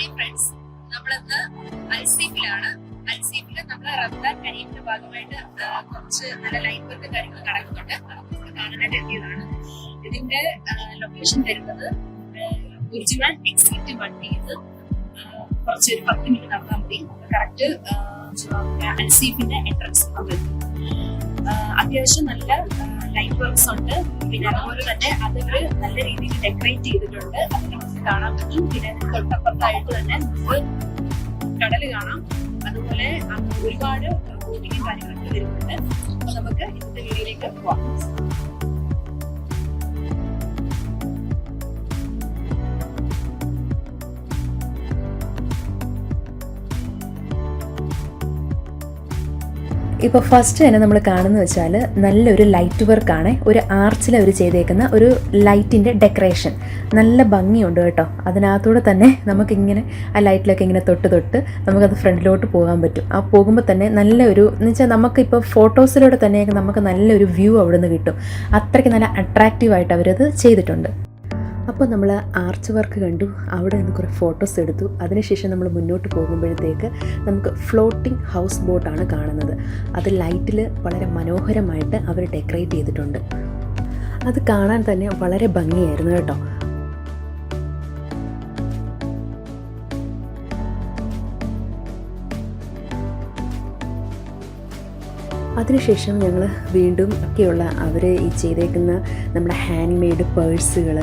Hi friends, നമ്മളിന്ന് അൽസീഫിലാണ്. അൽസീഫിൽ നമ്മൾ റംസാൻ കരീമിന്റെ ഭാഗമായിട്ട് കുറച്ച് നല്ല ലൈറ്റ് വർക്ക് കാര്യങ്ങൾ നടക്കുന്നുണ്ട്. അത് കാണാനായിട്ട് എത്തിയതാണ്. ഇതിന്റെ ലൊക്കേഷൻ വരുന്നത് ഒറിജിനൽ എക്സിറ്റ് വണ്ടിയിൽ കുറച്ചൊരു 10 മിനിറ്റ് നടന്നാൽ മതി. കറക്റ്റ് അൽസീഫിന്റെ എൻട്രൻസ് വരും. അത്യാവശ്യം നല്ല ലൈറ്റ് വർക്ക്സ് ഉണ്ട്. പിന്നെ അതുപോലെ തന്നെ അതൊരു നല്ല രീതിയിൽ ഡെക്കറേറ്റ് ചെയ്തിട്ടുണ്ട്. അത് നമുക്ക് കാണാൻ പറ്റും. പിന്നെ തൊട്ടപ്പുറത്തായിട്ട് തന്നെ നമുക്ക് കടല് കാണാം. അതുപോലെ ഒരുപാട് ബോട്ടിങ്ങും കാര്യങ്ങളൊക്കെ വരുന്നുണ്ട്. അപ്പൊ നമുക്ക് ഇന്നത്തെ വീഡിയോയിലേക്ക് പോവാം. ഇപ്പോൾ ഫസ്റ്റ് തന്നെ നമ്മൾ കാണുന്നത് വെച്ചാൽ നല്ലൊരു ലൈറ്റ് വർക്കാണ്. ഒരു ആർച്ചിൽ അവർ ചെയ്തേക്കുന്ന ഒരു ലൈറ്റിൻ്റെ ഡെക്കറേഷൻ നല്ല ഭംഗിയുണ്ട് കേട്ടോ. അതിനകത്തൂടെ തന്നെ നമുക്കിങ്ങനെ ആ ലൈറ്റിലൊക്കെ ഇങ്ങനെ തൊട്ട് നമുക്കത് ഫ്രണ്ടിലോട്ട് പോകാൻ പറ്റും. ആ പോകുമ്പോൾ തന്നെ നല്ലൊരു എന്ന് വെച്ചാൽ നമുക്കിപ്പോൾ ഫോട്ടോസിലൂടെ തന്നെ നമുക്ക് നല്ലൊരു വ്യൂ അവിടെ നിന്ന് കിട്ടും. അത്രയ്ക്ക് നല്ല അട്രാക്റ്റീവായിട്ട് അവരത് ചെയ്തിട്ടുണ്ട്. അപ്പോൾ നമ്മൾ ആർച്ച് വർക്ക് കണ്ടു, അവിടെ നിന്ന് കുറേ ഫോട്ടോസ് എടുത്തു. അതിനുശേഷം നമ്മൾ മുന്നോട്ട് പോകുമ്പോഴത്തേക്ക് നമുക്ക് ഫ്ലോട്ടിംഗ് ഹൗസ് ബോട്ടാണ് കാണുന്നത്. അത് ലൈറ്റിൽ വളരെ മനോഹരമായിട്ട് അവർ ഡെക്കറേറ്റ് ചെയ്തിട്ടുണ്ട്. അത് കാണാൻ തന്നെ വളരെ ഭംഗിയായിരുന്നു കേട്ടോ. അതിനുശേഷം ഞങ്ങൾ വീണ്ടും ഒക്കെയുള്ള അവർ ഈ ചെയ്തേക്കുന്ന നമ്മുടെ ഹാൻഡ് മെയ്ഡ് പേഴ്സുകൾ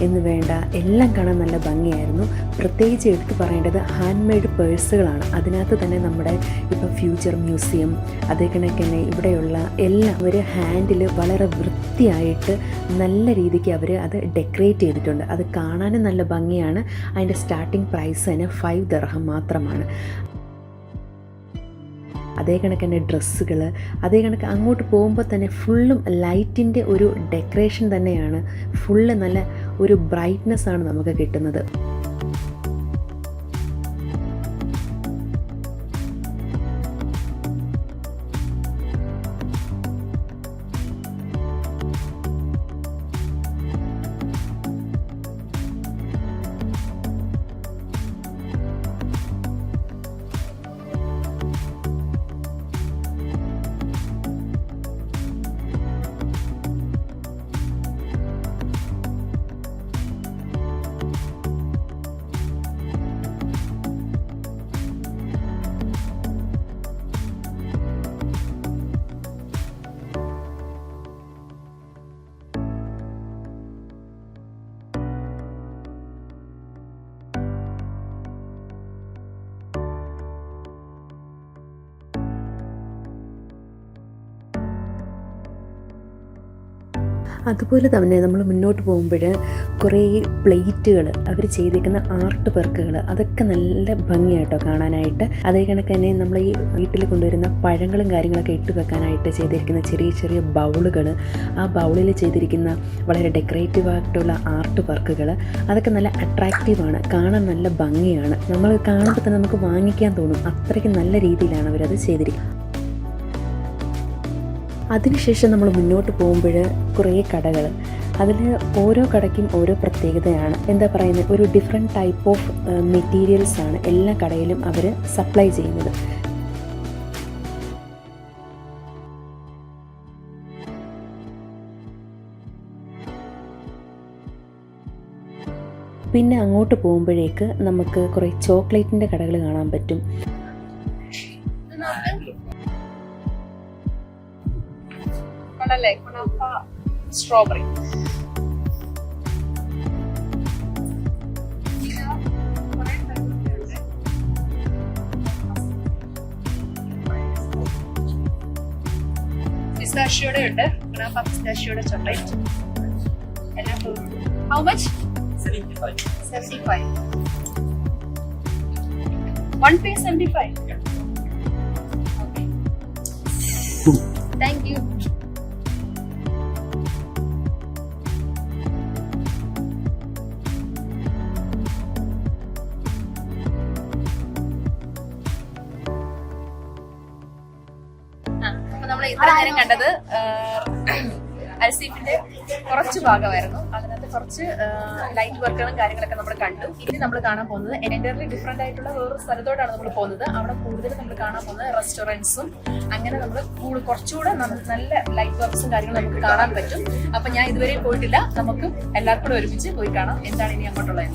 എന്ന് വേണ്ട എല്ലാം കാണാൻ നല്ല ഭംഗിയായിരുന്നു. പ്രത്യേകിച്ച് എടുത്ത് പറയേണ്ടത് ഹാൻഡ് മെയ്ഡ് പേഴ്സുകളാണ്. അതിനകത്ത് തന്നെ നമ്മുടെ ഇപ്പോൾ ഫ്യൂച്ചർ മ്യൂസിയം അതേ കണക്ക് തന്നെ ഇവിടെയുള്ള എല്ലാം അവർ ഹാൻഡിൽ വളരെ വൃത്തിയായിട്ട് നല്ല രീതിക്ക് അവർ അത് ഡെക്കറേറ്റ് ചെയ്തിട്ടുണ്ട്. അത് കാണാനും നല്ല ഭംഗിയാണ്. അതിൻ്റെ സ്റ്റാർട്ടിംഗ് പ്രൈസ് തന്നെ 5 ദിർഹം മാത്രമാണ്. അതേ കണക്ക് തന്നെ ഡ്രസ്സുകൾ, അതേ കണക്ക് അങ്ങോട്ട് പോകുമ്പോൾ തന്നെ ഫുള്ളും ലൈറ്റിൻ്റെ ഒരു ഡെക്കറേഷൻ തന്നെയാണ്. ഫുള്ള് നല്ല ഒരു ബ്രൈറ്റ്നെസ്സാണ് നമുക്ക് കിട്ടുന്നത്. അതുപോലെ തന്നെ നമ്മൾ മുന്നോട്ട് പോകുമ്പോൾ കുറേ പ്ലേറ്റുകൾ അവർ ചെയ്തേക്കുന്ന ആർട്ട് വർക്കുകൾ അതൊക്കെ നല്ല ഭംഗിയായിട്ടോ കാണാനായിട്ട്. അതേ കണക്ക് തന്നെ നമ്മൾ ഈ വീട്ടിൽ കൊണ്ടുവരുന്ന പഴങ്ങളും കാര്യങ്ങളൊക്കെ ഇട്ട് വെക്കാനായിട്ട് ചെയ്തിരിക്കുന്ന ചെറിയ ചെറിയ ബൗളുകൾ, ആ ബൗളിൽ ചെയ്തിരിക്കുന്ന വളരെ ഡെക്കറേറ്റീവായിട്ടുള്ള ആർട്ട് വർക്കുകൾ അതൊക്കെ നല്ല അട്രാക്റ്റീവാണ്. കാണാൻ നല്ല ഭംഗിയാണ്. നമ്മൾ കാണുമ്പോൾ തന്നെ നമുക്ക് വാങ്ങിക്കാൻ തോന്നും. അത്രയ്ക്ക് നല്ല രീതിയിലാണ് അവരത് ചെയ്തിരിക്കുന്നത്. അതിനുശേഷം നമ്മൾ മുന്നോട്ട് പോകുമ്പോൾ കുറേ കടകൾ, അതിൽ ഓരോ കടയ്ക്കും ഓരോ പ്രത്യേകതയാണ്. എന്താ പറയുന്നത്, ഒരു ഡിഫറെൻറ്റ് ടൈപ്പ് ഓഫ് മെറ്റീരിയൽസാണ് എല്ലാ കടയിലും അവർ സപ്ലൈ ചെയ്യുന്നത്. പിന്നെ അങ്ങോട്ട് പോകുമ്പോഴേക്ക് നമുക്ക് കുറേ ചോക്ലേറ്റിൻ്റെ കടകൾ കാണാൻ പറ്റും. സ്ട്രോബെറി പിസ്താഷ്യോടെ ഉണ്ട്. പിസ്താഷ്യോടെ ചോക്ലേറ്റ് എല്ലാം. How much? 75. 1 piece 75. Okay. Thank you. നമ്മൾ ഇത്ര നേരം കണ്ടത് അൽസീഫിന്റെ കുറച്ച് ഭാഗമായിരുന്നു. അതിനകത്ത് കുറച്ച് ലൈറ്റ് വർക്കുകളും കാര്യങ്ങളൊക്കെ നമ്മൾ കണ്ടു. ഇനി നമ്മൾ കാണാൻ പോകുന്നത് എൻ്റർലി ഡിഫറെന്റ് ആയിട്ടുള്ള വേറൊരു സ്ഥലത്തോട്ടാണ് നമ്മൾ പോകുന്നത്. അവിടെ കൂടുതൽ നമ്മൾ കാണാൻ പോകുന്നത് റെസ്റ്റോറൻറ്റ്സും അങ്ങനെ നമ്മൾ കുറച്ചുകൂടെ നല്ല ലൈറ്റ് വർക്ക്സും കാര്യങ്ങളും നമുക്ക് കാണാൻ പറ്റും. അപ്പൊ ഞാൻ ഇതുവരെ പോയിട്ടില്ല. നമുക്ക് എല്ലാവർക്കും കൂടെ ഒരുമിച്ച് പോയി കാണാം എന്താണ് ഇനി അങ്ങോട്ടുള്ളത്.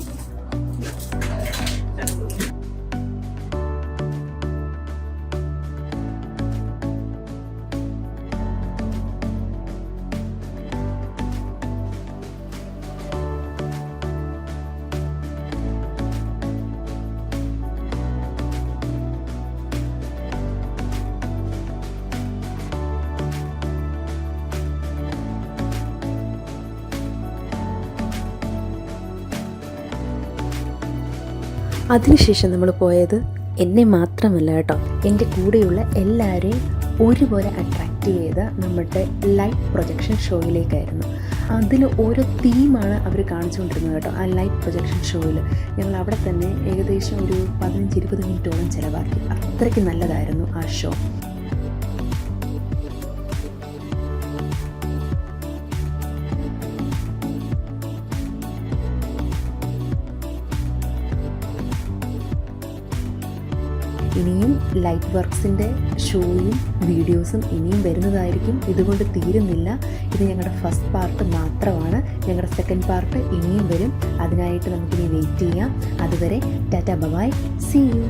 അതിനുശേഷം നമ്മൾ പോയത് എന്നെ മാത്രമല്ല കേട്ടോ, എൻ്റെ കൂടെയുള്ള എല്ലാവരെയും ഒരുപോലെ അട്രാക്റ്റ് ചെയ്ത നമ്മുടെ ലൈറ്റ് പ്രൊജക്ഷൻ ഷോയിലേക്കായിരുന്നു. അതിൽ ഓരോ തീമാണ് അവർ കാണിച്ചുകൊണ്ടിരുന്നത് കേട്ടോ. ആ ലൈറ്റ് പ്രൊജക്ഷൻ ഷോയിൽ ഞങ്ങൾ അവിടെ തന്നെ ഏകദേശം ഒരു 15-20 മിനിറ്റോളം ചിലവാക്കി. അത്രയ്ക്ക് നല്ലതായിരുന്നു ആ ഷോ. ഇനിയും ലൈറ്റ് വർക്ക്സിൻ്റെ ഷോയും വീഡിയോസും ഇനിയും വരുന്നതായിരിക്കും. ഇതുകൊണ്ട് തീരുന്നില്ല. ഇത് ഞങ്ങളുടെ ഫസ്റ്റ് പാർട്ട് മാത്രമാണ്. ഞങ്ങളുടെ സെക്കൻഡ് പാർട്ട് ഇനിയും വരും. അതിനായിട്ട് നമുക്കിനി വെയിറ്റ് ചെയ്യാം. അതുവരെ ടാറ്റ ബൈ, സീ യു.